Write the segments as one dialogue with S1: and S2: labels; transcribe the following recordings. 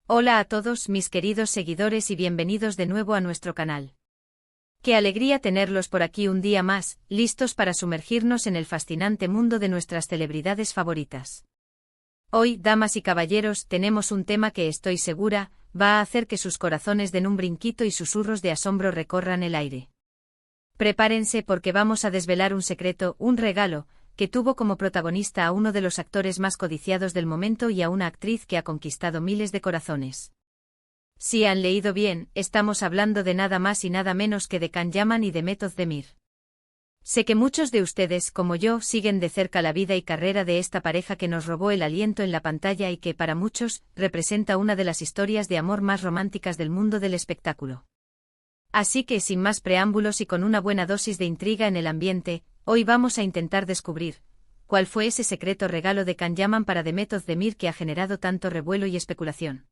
S1: Hola a todos mis queridos seguidores y bienvenidos de nuevo a nuestro canal. Qué alegría tenerlos por aquí un día más, listos para sumergirnos en el fascinante mundo de nuestras celebridades favoritas. Hoy, damas y caballeros, tenemos un tema que estoy segura, va a hacer que sus corazones den un brinquito y susurros de asombro recorran el aire. Prepárense porque vamos a desvelar un secreto, un regalo, que tuvo como protagonista a uno de los actores más codiciados del momento y a una actriz que ha conquistado miles de corazones. Si han leído bien, estamos hablando de nada más y nada menos que de Can Yaman y Demet Özdemir. Sé que muchos de ustedes, como yo, siguen de cerca la vida y carrera de esta pareja que nos robó el aliento en la pantalla y que, para muchos, representa una de las historias de amor más románticas del mundo del espectáculo. Así que, sin más preámbulos y con una buena dosis de intriga en el ambiente, hoy vamos a intentar descubrir cuál fue ese secreto regalo de Can Yaman para Demet Özdemir que ha generado tanto revuelo y especulación.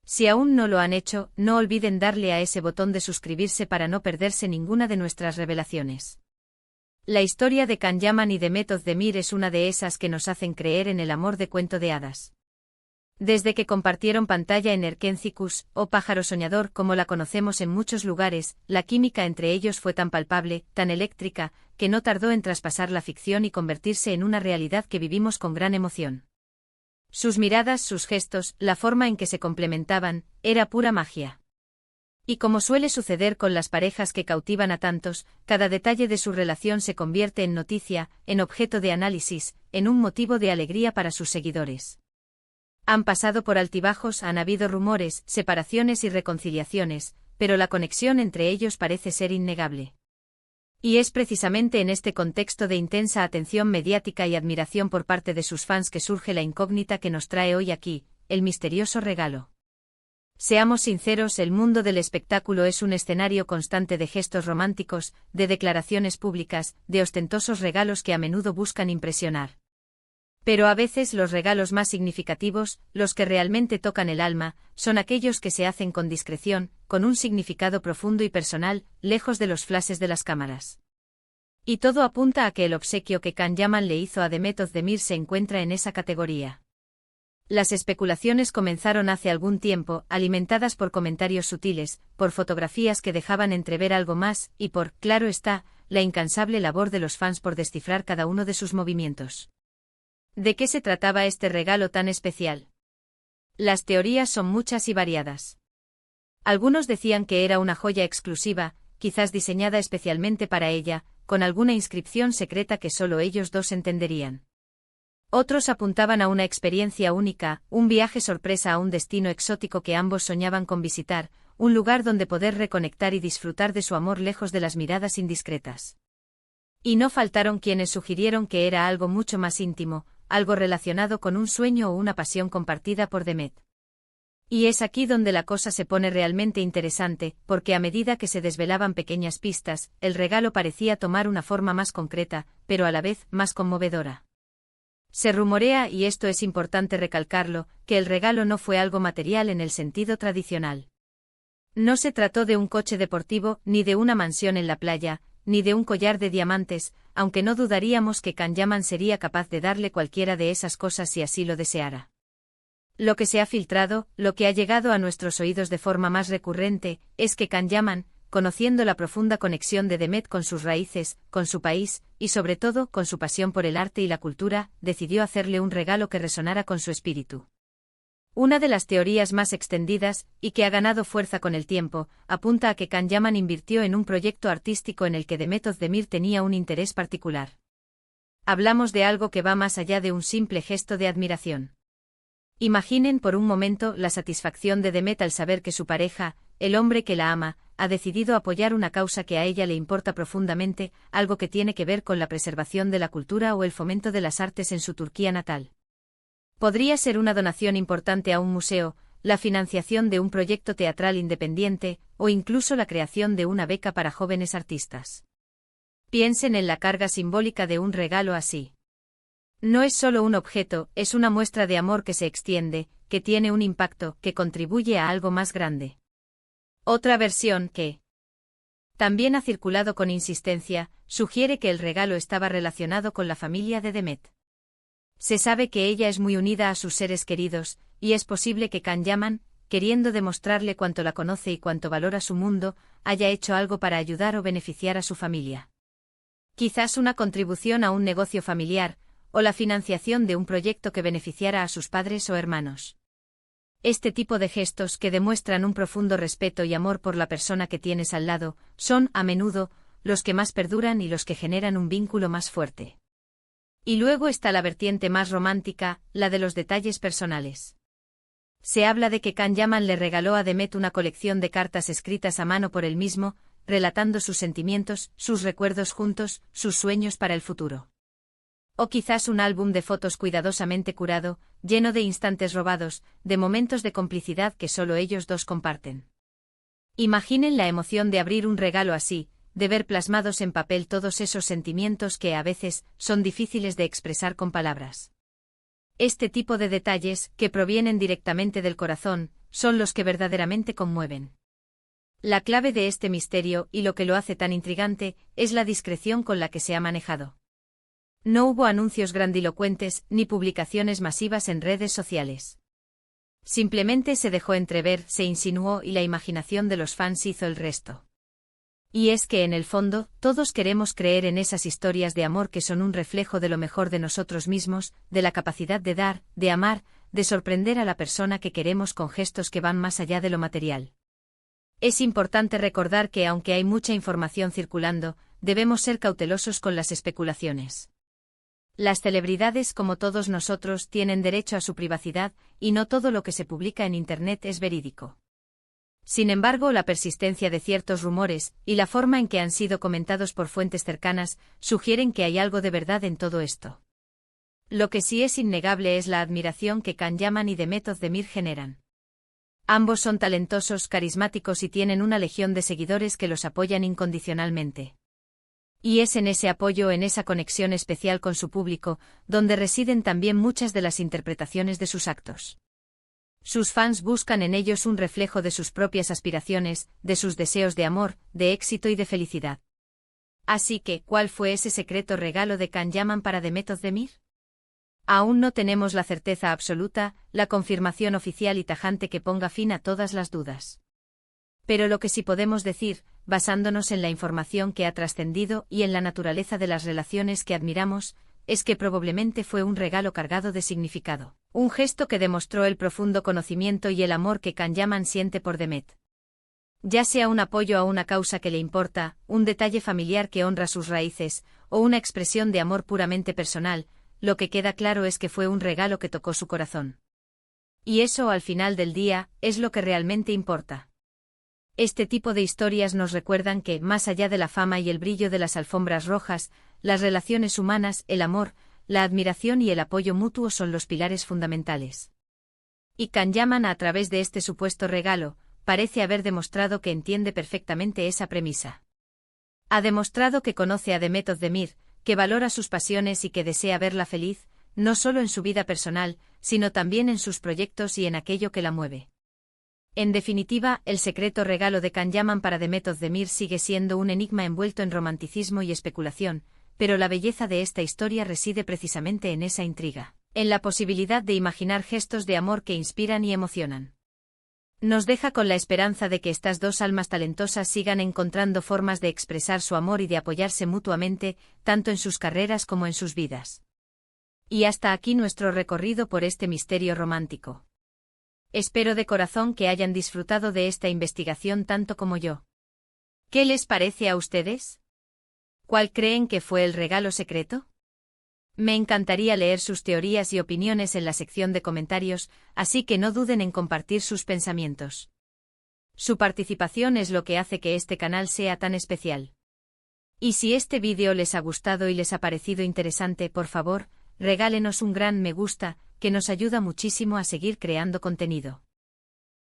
S1: Si aún no lo han hecho, no olviden darle a ese botón de suscribirse para no perderse ninguna de nuestras revelaciones. La historia de Can Yaman y Demet Özdemir es una de esas que nos hacen creer en el amor de cuento de hadas. Desde que compartieron pantalla en Erkencikus, o Pájaro Soñador como la conocemos en muchos lugares, la química entre ellos fue tan palpable, tan eléctrica, que no tardó en traspasar la ficción y convertirse en una realidad que vivimos con gran emoción. Sus miradas, sus gestos, la forma en que se complementaban, era pura magia. Y como suele suceder con las parejas que cautivan a tantos, cada detalle de su relación se convierte en noticia, en objeto de análisis, en un motivo de alegría para sus seguidores. Han pasado por altibajos, han habido rumores, separaciones y reconciliaciones, pero la conexión entre ellos parece ser innegable. Y es precisamente en este contexto de intensa atención mediática y admiración por parte de sus fans que surge la incógnita que nos trae hoy aquí, el misterioso regalo. Seamos sinceros, el mundo del espectáculo es un escenario constante de gestos románticos, de declaraciones públicas, de ostentosos regalos que a menudo buscan impresionar. Pero a veces los regalos más significativos, los que realmente tocan el alma, son aquellos que se hacen con discreción, con un significado profundo y personal, lejos de los flashes de las cámaras. Y todo apunta a que el obsequio que Can Yaman le hizo a Demet Özdemir se encuentra en esa categoría. Las especulaciones comenzaron hace algún tiempo, alimentadas por comentarios sutiles, por fotografías que dejaban entrever algo más, y por, claro está, la incansable labor de los fans por descifrar cada uno de sus movimientos. ¿De qué se trataba este regalo tan especial? Las teorías son muchas y variadas. Algunos decían que era una joya exclusiva, quizás diseñada especialmente para ella, con alguna inscripción secreta que solo ellos dos entenderían. Otros apuntaban a una experiencia única, un viaje sorpresa a un destino exótico que ambos soñaban con visitar, un lugar donde poder reconectar y disfrutar de su amor lejos de las miradas indiscretas. Y no faltaron quienes sugirieron que era algo mucho más íntimo, algo relacionado con un sueño o una pasión compartida por Demet. Y es aquí donde la cosa se pone realmente interesante, porque a medida que se desvelaban pequeñas pistas, el regalo parecía tomar una forma más concreta, pero a la vez más conmovedora. Se rumorea, y esto es importante recalcarlo, que el regalo no fue algo material en el sentido tradicional. No se trató de un coche deportivo, ni de una mansión en la playa, ni de un collar de diamantes, aunque no dudaríamos que Can Yaman sería capaz de darle cualquiera de esas cosas si así lo deseara. Lo que se ha filtrado, lo que ha llegado a nuestros oídos de forma más recurrente, es que Can Yaman, conociendo la profunda conexión de Demet con sus raíces, con su país, y sobre todo con su pasión por el arte y la cultura, decidió hacerle un regalo que resonara con su espíritu. Una de las teorías más extendidas, y que ha ganado fuerza con el tiempo, apunta a que Can Yaman invirtió en un proyecto artístico en el que Demet Özdemir tenía un interés particular. Hablamos de algo que va más allá de un simple gesto de admiración. Imaginen por un momento la satisfacción de Demet al saber que su pareja, el hombre que la ama, ha decidido apoyar una causa que a ella le importa profundamente, algo que tiene que ver con la preservación de la cultura o el fomento de las artes en su Turquía natal. Podría ser una donación importante a un museo, la financiación de un proyecto teatral independiente, o incluso la creación de una beca para jóvenes artistas. Piensen en la carga simbólica de un regalo así. No es solo un objeto, es una muestra de amor que se extiende, que tiene un impacto, que contribuye a algo más grande. Otra versión que también ha circulado con insistencia, sugiere que el regalo estaba relacionado con la familia de Demet. Se sabe que ella es muy unida a sus seres queridos, y es posible que Can Yaman, queriendo demostrarle cuánto la conoce y cuánto valora su mundo, haya hecho algo para ayudar o beneficiar a su familia. Quizás una contribución a un negocio familiar, o la financiación de un proyecto que beneficiara a sus padres o hermanos. Este tipo de gestos, que demuestran un profundo respeto y amor por la persona que tienes al lado, son, a menudo, los que más perduran y los que generan un vínculo más fuerte. Y luego está la vertiente más romántica, la de los detalles personales. Se habla de que Can Yaman le regaló a Demet una colección de cartas escritas a mano por él mismo, relatando sus sentimientos, sus recuerdos juntos, sus sueños para el futuro. O quizás un álbum de fotos cuidadosamente curado, lleno de instantes robados, de momentos de complicidad que solo ellos dos comparten. Imaginen la emoción de abrir un regalo así, de ver plasmados en papel todos esos sentimientos que a veces son difíciles de expresar con palabras. Este tipo de detalles, que provienen directamente del corazón, son los que verdaderamente conmueven. La clave de este misterio, y lo que lo hace tan intrigante, es la discreción con la que se ha manejado. No hubo anuncios grandilocuentes, ni publicaciones masivas en redes sociales. Simplemente se dejó entrever, se insinuó y la imaginación de los fans hizo el resto. Y es que en el fondo, todos queremos creer en esas historias de amor que son un reflejo de lo mejor de nosotros mismos, de la capacidad de dar, de amar, de sorprender a la persona que queremos con gestos que van más allá de lo material. Es importante recordar que aunque hay mucha información circulando, debemos ser cautelosos con las especulaciones. Las celebridades, como todos nosotros, tienen derecho a su privacidad, y no todo lo que se publica en Internet es verídico. Sin embargo, la persistencia de ciertos rumores, y la forma en que han sido comentados por fuentes cercanas, sugieren que hay algo de verdad en todo esto. Lo que sí es innegable es la admiración que Can Yaman y Demet Özdemir generan. Ambos son talentosos, carismáticos y tienen una legión de seguidores que los apoyan incondicionalmente. Y es en ese apoyo, en esa conexión especial con su público, donde residen también muchas de las interpretaciones de sus actos. Sus fans buscan en ellos un reflejo de sus propias aspiraciones, de sus deseos de amor, de éxito y de felicidad. Así que, ¿cuál fue ese secreto regalo de Can Yaman para Demet Özdemir? Aún no tenemos la certeza absoluta, la confirmación oficial y tajante que ponga fin a todas las dudas. Pero lo que sí podemos decir, basándonos en la información que ha trascendido y en la naturaleza de las relaciones que admiramos, es que probablemente fue un regalo cargado de significado, un gesto que demostró el profundo conocimiento y el amor que Can Yaman siente por Demet. Ya sea un apoyo a una causa que le importa, un detalle familiar que honra sus raíces, o una expresión de amor puramente personal, lo que queda claro es que fue un regalo que tocó su corazón. Y eso, al final del día, es lo que realmente importa. Este tipo de historias nos recuerdan que, más allá de la fama y el brillo de las alfombras rojas, las relaciones humanas, el amor, la admiración y el apoyo mutuo son los pilares fundamentales. Y Can Yaman, a través de este supuesto regalo, parece haber demostrado que entiende perfectamente esa premisa. Ha demostrado que conoce a Demet Özdemir, que valora sus pasiones y que desea verla feliz, no solo en su vida personal, sino también en sus proyectos y en aquello que la mueve. En definitiva, el secreto regalo de Can Yaman para Demet Özdemir sigue siendo un enigma envuelto en romanticismo y especulación, pero la belleza de esta historia reside precisamente en esa intriga, en la posibilidad de imaginar gestos de amor que inspiran y emocionan. Nos deja con la esperanza de que estas dos almas talentosas sigan encontrando formas de expresar su amor y de apoyarse mutuamente, tanto en sus carreras como en sus vidas. Y hasta aquí nuestro recorrido por este misterio romántico. Espero de corazón que hayan disfrutado de esta investigación tanto como yo. ¿Qué les parece a ustedes? ¿Cuál creen que fue el regalo secreto? Me encantaría leer sus teorías y opiniones en la sección de comentarios, así que no duden en compartir sus pensamientos. Su participación es lo que hace que este canal sea tan especial. Y si este vídeo les ha gustado y les ha parecido interesante, por favor, regálenos un gran me gusta, que nos ayuda muchísimo a seguir creando contenido.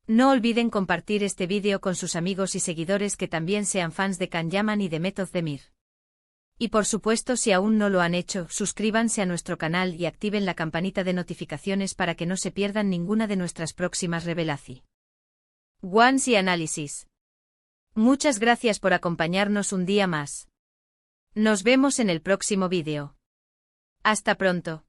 S1: No olviden compartir este vídeo con sus amigos y seguidores que también sean fans de Can Yaman y Demet Özdemir. Y por supuesto, si aún no lo han hecho, suscríbanse a nuestro canal y activen la campanita de notificaciones para que no se pierdan ninguna de nuestras próximas revelaciones y análisis. Muchas gracias por acompañarnos un día más. Nos vemos en el próximo vídeo. Hasta pronto.